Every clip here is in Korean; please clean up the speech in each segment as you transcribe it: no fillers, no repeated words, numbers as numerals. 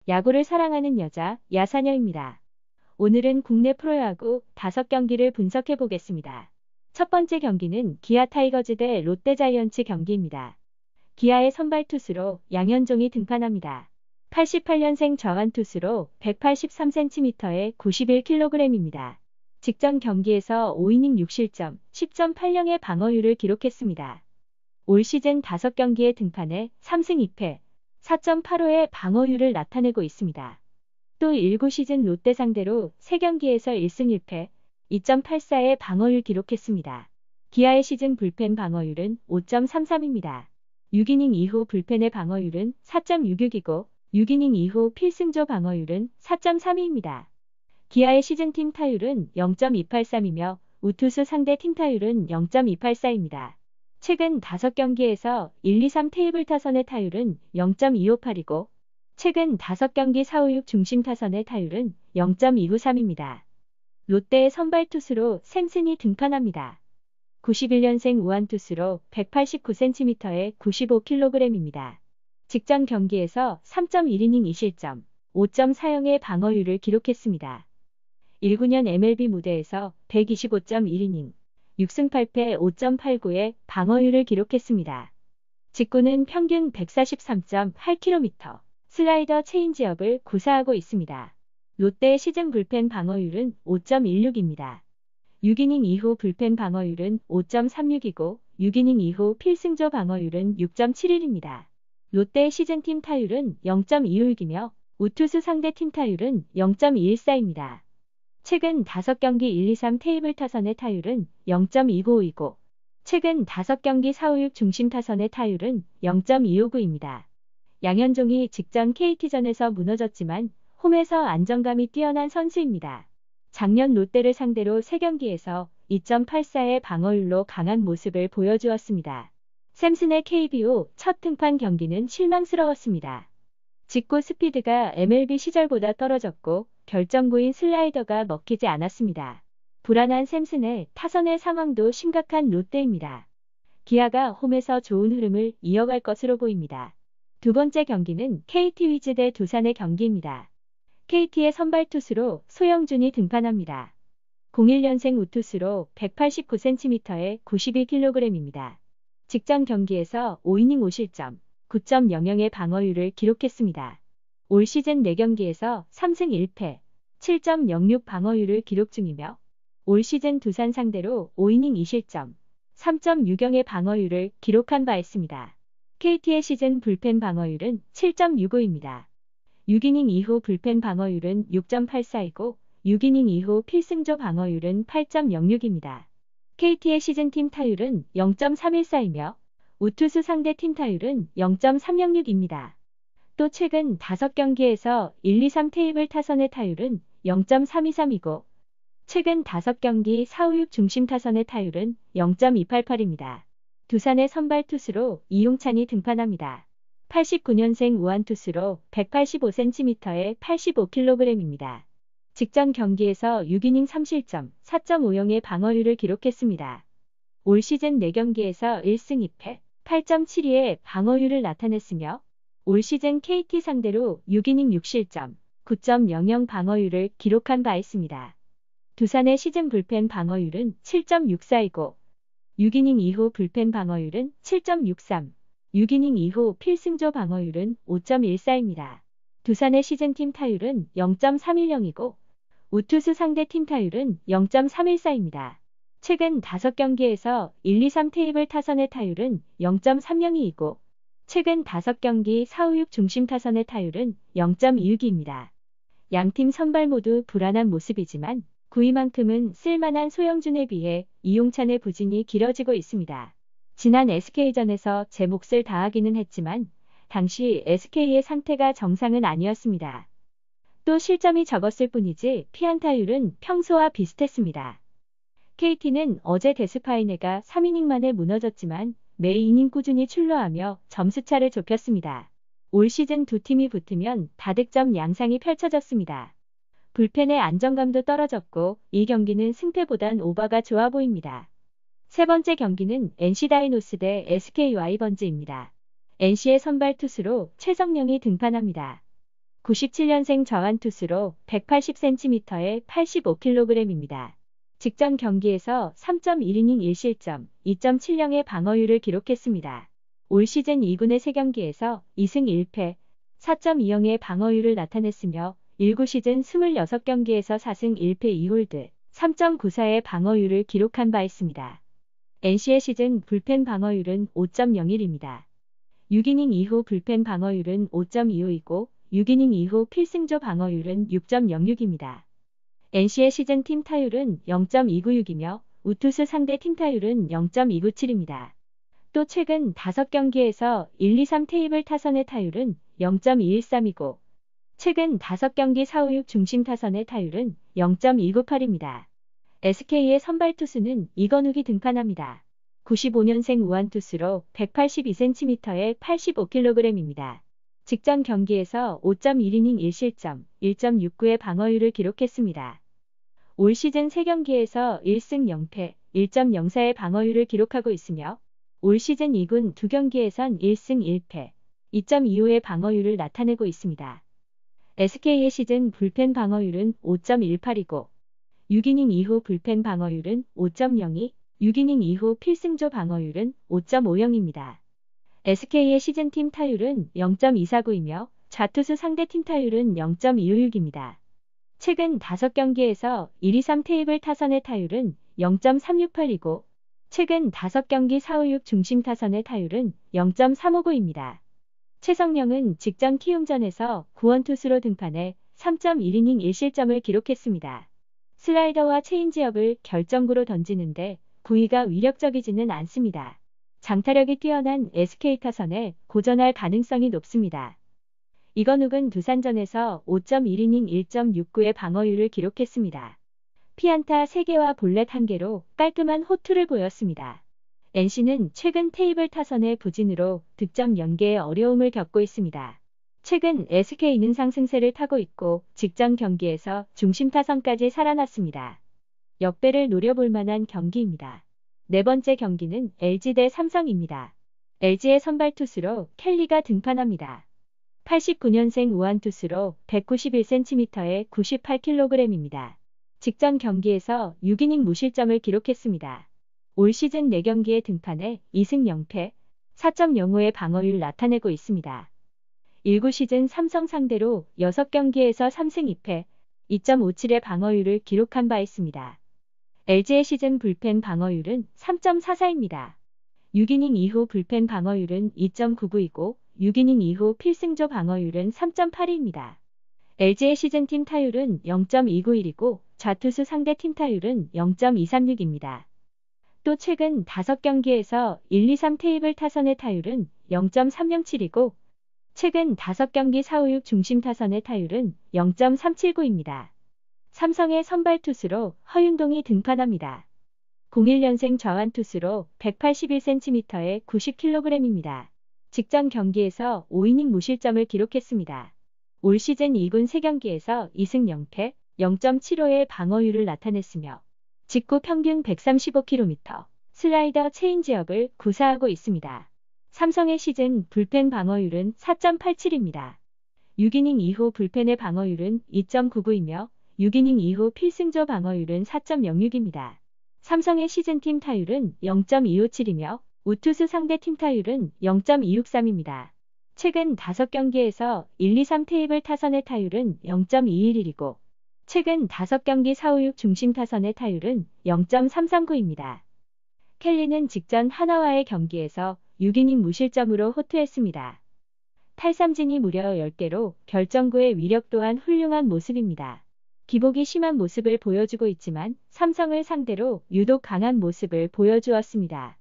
야구를 사랑하는 여자, 야사녀입니다. 오늘은 국내 프로야구 5경기를 분석해 보겠습니다. 첫 번째 경기는 기아 타이거즈 대 롯데 자이언츠 경기입니다. 기아의 선발 투수로 양현종이 등판합니다. 88년생 좌완 투수로 183cm에 91kg입니다. 직전 경기에서 5이닝 6실점, 10.80의 방어율을 기록했습니다. 올 시즌 5경기에 등판해 3승 2패, 4.85의 방어율을 나타내고 있습니다. 또 19 시즌 롯데 상대로 3경기에서 1승 1패, 2.84의 방어율 기록했습니다. 기아의 시즌 불펜 방어율은 5.33입니다. 6이닝 이후 불펜의 방어율은 4.66이고 6이닝 이후 필승조 방어율은 4.32입니다. 기아의 시즌 팀 타율은 0.283이며 우투수 상대 팀 타율은 0.284입니다. 최근 5경기에서 1, 2, 3 테이블 타선의 타율은 0.258이고 최근 5경기 4, 5, 6 중심 타선의 타율은 0.293입니다. 롯데의 선발 투수로 샘슨이 등판합니다. 91년생 우완 투수로 189cm에 95kg입니다. 직전 경기에서 3.1이닝 2실점, 5.40의 방어율을 기록했습니다. 19년 MLB 무대에서 125.1이닝, 6승 8패 5.89의 방어율을 기록했습니다. 직구는 평균 143.8km, 슬라이더 체인지업을 구사하고 있습니다. 롯데의 시즌 불펜 방어율은 5.16입니다. 6이닝 이후 불펜 방어율은 5.36이고 6이닝 이후 필승조 방어율은 6.71입니다. 롯데의 시즌 팀 타율은 0.26이며 우투수 상대 팀 타율은 0.214입니다. 최근 5경기 1, 2, 3 테이블 타선의 타율은 0.295이고 최근 5경기 4, 5, 6 중심 타선의 타율은 0.259입니다. 양현종이 직전 KT전에서 무너졌지만 홈에서 안정감이 뛰어난 선수입니다. 작년 롯데를 상대로 3경기에서 2.84의 방어율로 강한 모습을 보여주었습니다. 샘슨의 KBO 첫 등판 경기는 실망스러웠습니다. 직구 스피드가 MLB 시절보다 떨어졌고 결정구인 슬라이더가 먹히지 않았습니다. 불안한 샘슨의 타선의 상황도 심각한 롯데입니다. 기아가 홈에서 좋은 흐름을 이어갈 것으로 보입니다. 두 번째 경기는 KT 위즈 대 두산의 경기입니다. KT의 선발 투수로 소영준이 등판합니다. 01년생 우투수로 189cm에 92kg입니다. 직전 경기에서 5이닝 5실점, 9.00의 방어율을 기록했습니다. 올 시즌 4경기에서 3승 1패, 7.06 방어율을 기록 중이며 올 시즌 두산 상대로 5이닝 2실점, 3.60의 방어율을 기록한 바 있습니다. KT의 시즌 불펜 방어율은 7.65입니다. 6이닝 이후 불펜 방어율은 6.84이고 6이닝 이후 필승조 방어율은 8.06입니다. KT의 시즌 팀 타율은 0.314이며 우투수 상대 팀 타율은 0.306입니다. 또 최근 5경기에서 1, 2, 3 테이블 타선의 타율은 0.323이고 최근 5경기 4, 5, 6 중심 타선의 타율은 0.288입니다. 두산의 선발 투수로 이용찬이 등판합니다. 89년생 우완 투수로 185cm에 85kg입니다. 직전 경기에서 6이닝 3실점, 4.50의 방어율을 기록했습니다. 올 시즌 4경기에서 1승 2패, 8.72의 방어율을 나타냈으며 올 시즌 KT 상대로 6이닝 6실점, 9.00 방어율을 기록한 바 있습니다. 두산의 시즌 불펜 방어율은 7.64이고 6이닝 이후 불펜 방어율은 7.63, 6이닝 이후 필승조 방어율은 5.14입니다. 두산의 시즌 팀 타율은 0.310이고 우투수 상대 팀 타율은 0.314입니다. 최근 5경기에서 1, 2, 3 테이블 타선의 타율은 0.302이고 최근 5경기 4, 5, 6 중심 타선의 타율은 0.26입니다. 양팀 선발 모두 불안한 모습이지만 9위만큼은 쓸만한 소영준에 비해 이용찬의 부진이 길어지고 있습니다. 지난 SK전에서 제 몫을 다하기는 했지만 당시 SK의 상태가 정상은 아니었습니다. 또 실점이 적었을 뿐이지 피안타율은 평소와 비슷했습니다. KT는 어제 데스파이네가 3이닝 만에 무너졌지만 매 이닝 꾸준히 출루하며 점수차를 좁혔습니다. 올 시즌 두 팀이 붙으면 다득점 양상이 펼쳐졌습니다. 불펜의 안정감도 떨어졌고 이 경기는 승패보단 오버가 좋아 보입니다. 세 번째 경기는 NC 다이노스 대 SK 와이번즈입니다. NC의 선발 투수로 최성령이 등판합니다. 97년생 좌완투수로 180cm에 85kg입니다. 직전 경기에서 3.1이닝 1실점, 2.70의 방어율을 기록했습니다. 올 시즌 2군의 3경기에서 2승 1패, 4.20의 방어율을 나타냈으며 19 시즌 26경기에서 4승 1패 2홀드, 3.94의 방어율을 기록한 바 있습니다. NC의 시즌 불펜 방어율은 5.01입니다. 6이닝 이후 불펜 방어율은 5.25이고 6이닝 이후 필승조 방어율은 6.06입니다. NC의 시즌 팀 타율은 0.296이며 우투수 상대 팀 타율은 0.297입니다. 또 최근 5경기에서 1, 2, 3 테이블 타선의 타율은 0.213이고 최근 5경기 4, 5, 6 중심 타선의 타율은 0.298입니다. SK의 선발 투수는 이건욱이 등판합니다. 95년생 우완투수로 182cm에 85kg입니다. 직전 경기에서 5.1이닝 1실점, 1.69의 방어율을 기록했습니다. 올 시즌 3경기에서 1승 0패, 1.04의 방어율을 기록하고 있으며 올 시즌 2군 2경기에선 1승 1패, 2.25의 방어율을 나타내고 있습니다. SK의 시즌 불펜 방어율은 5.18이고 6이닝 이후 불펜 방어율은 5.02, 6이닝 이후 필승조 방어율은 5.50입니다. SK의 시즌 팀 타율은 0.249이며 좌투수 상대 팀 타율은 0.256입니다. 최근 5경기에서 1, 2, 3 테이블 타선의 타율은 0.368이고 최근 5경기 4, 5, 6 중심 타선의 타율은 0.359입니다. 최성령은 직전 키움전에서 구원투수로 등판해 3.1이닝 1실점을 기록했습니다. 슬라이더와 체인지업을 결정구로 던지는데 구위가 위력적이지는 않습니다. 장타력이 뛰어난 SK 타선에 고전할 가능성이 높습니다. 이건욱은 두산전에서 5.1이닝 1.69의 방어율을 기록했습니다. 피안타 3개와 볼넷 1개로 깔끔한 호투를 보였습니다. NC는 최근 테이블 타선의 부진으로 득점 연계에 어려움을 겪고 있습니다. 최근 SK는 상승세를 타고 있고 직전 경기에서 중심 타선까지 살아났습니다. 역배를 노려볼 만한 경기입니다. 네 번째 경기는 LG 대 삼성입니다. LG의 선발 투수로 켈리가 등판합니다. 89년생 우완투수로 191cm에 98kg입니다. 직전 경기에서 6이닝 무실점을 기록했습니다. 올 시즌 4경기에 등판해 2승 0패, 4.05의 방어율을 나타내고 있습니다. 19 시즌 삼성 상대로 6경기에서 3승 2패, 2.57의 방어율을 기록한 바 있습니다. LG의 시즌 불펜 방어율은 3.44입니다. 6이닝 이후 불펜 방어율은 2.99이고 6이닝 이후 필승조 방어율은 3.82입니다. LG의 시즌 팀 타율은 0.291이고 좌투수 상대 팀 타율은 0.236입니다. 또 최근 5경기에서 1, 2, 3 테이블 타선의 타율은 0.307이고 최근 5경기 4, 5, 6 중심 타선의 타율은 0.379입니다. 삼성의 선발 투수로 허윤동이 등판합니다. 01년생 좌완투수로 181cm에 90kg입니다. 직전 경기에서 5이닝 무실점을 기록했습니다. 올 시즌 2군 3경기에서 2승 0패, 0.75의 방어율을 나타냈으며 직구 평균 135km, 슬라이더 체인지업을 구사하고 있습니다. 삼성의 시즌 불펜 방어율은 4.87입니다. 6이닝 이후 불펜의 방어율은 2.99이며 6이닝 이후 필승조 방어율은 4.06입니다. 삼성의 시즌 팀 타율은 0.257이며 우투수 상대 팀 타율은 0.263입니다. 최근 5경기에서 1, 2, 3 테이블 타선의 타율은 0.211이고 최근 5경기 4, 5, 6 중심 타선의 타율은 0.339입니다. 켈리는 직전 하나와의 경기에서 6이닝 무실점으로 호투했습니다. 탈삼진이 무려 10개로 결정구의 위력 또한 훌륭한 모습입니다. 기복이 심한 모습을 보여주고 있지만 삼성을 상대로 유독 강한 모습을 보여주었습니다.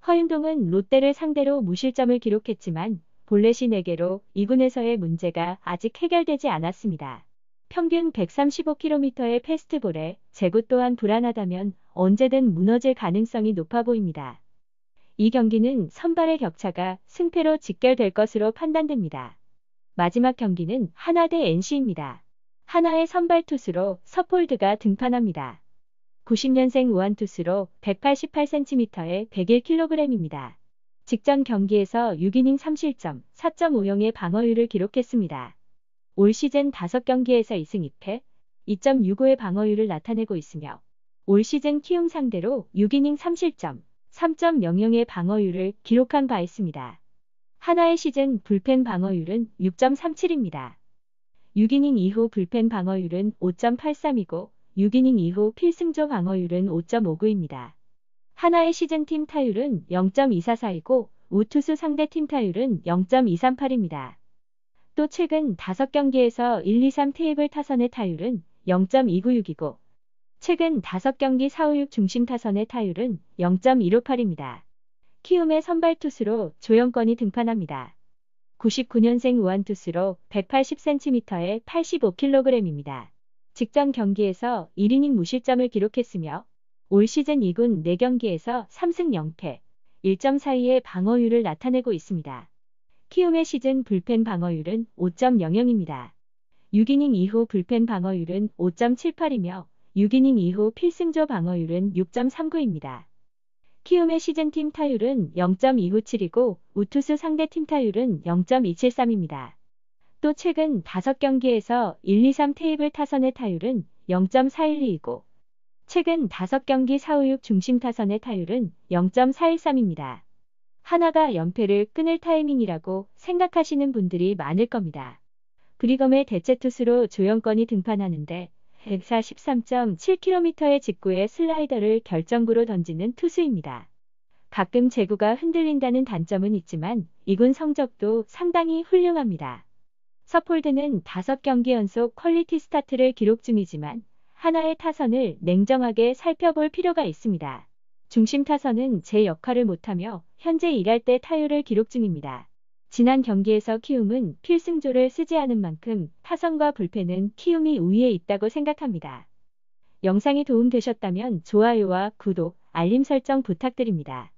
허윤동은 롯데를 상대로 무실점을 기록했지만 볼넷이 4개로 2군에서의 문제가 아직 해결되지 않았습니다. 평균 135km의 패스트볼에 제구 또한 불안하다면 언제든 무너질 가능성이 높아 보입니다. 이 경기는 선발의 격차가 승패로 직결될 것으로 판단됩니다. 마지막 경기는 하나 대 NC입니다. 하나의 선발 투수로 서폴드가 등판합니다. 90년생 우완투수로 188cm에 101kg입니다. 직전 경기에서 6이닝 3실점, 4.50의 방어율을 기록했습니다. 올 시즌 5경기에서 2승 2패, 2.65의 방어율을 나타내고 있으며 올 시즌 키움 상대로 6이닝 3실점, 3.00의 방어율을 기록한 바 있습니다. 하나의 시즌 불펜 방어율은 6.37입니다. 6이닝 이후 불펜 방어율은 5.83이고 6이닝 이후 필승조 방어율은 5.59입니다. 하나의 시즌 팀 타율은 0.244이고 우투수 상대 팀 타율은 0.238입니다. 또 최근 5경기에서 1, 2, 3 테이블 타선의 타율은 0.296이고 최근 5경기 4, 5, 6 중심 타선의 타율은 0.158입니다. 키움의 선발 투수로 조영권이 등판합니다. 99년생 우완투수로 180cm에 85kg입니다. 직전 경기에서 1이닝 무실점을 기록했으며 올 시즌 2군 4경기에서 3승 0패, 1.42의 방어율을 나타내고 있습니다. 키움의 시즌 불펜 방어율은 5.00입니다. 6이닝 이후 불펜 방어율은 5.78이며 6이닝 이후 필승조 방어율은 6.39입니다. 키움의 시즌 팀 타율은 0.297이고 우투수 상대 팀 타율은 0.273입니다. 또 최근 5경기에서 1, 2, 3 테이블 타선의 타율은 0.412이고 최근 5경기 4, 5, 6 중심 타선의 타율은 0.413입니다. 하나가 연패를 끊을 타이밍이라고 생각하시는 분들이 많을 겁니다. 브리검의 대체 투수로 조영권이 등판하는데 143.7km의 직구에 슬라이더를 결정구로 던지는 투수입니다. 가끔 제구가 흔들린다는 단점은 있지만 2군 성적도 상당히 훌륭합니다. 서폴드는 5경기 연속 퀄리티 스타트를 기록 중이지만 하나의 타선을 냉정하게 살펴볼 필요가 있습니다. 중심 타선은 제 역할을 못하며 현재 일할 때 타율을 기록 중입니다. 지난 경기에서 키움은 필승조를 쓰지 않은 만큼 타선과 불펜은 키움이 우위에 있다고 생각합니다. 영상이 도움되셨다면 좋아요와 구독, 알림 설정 부탁드립니다.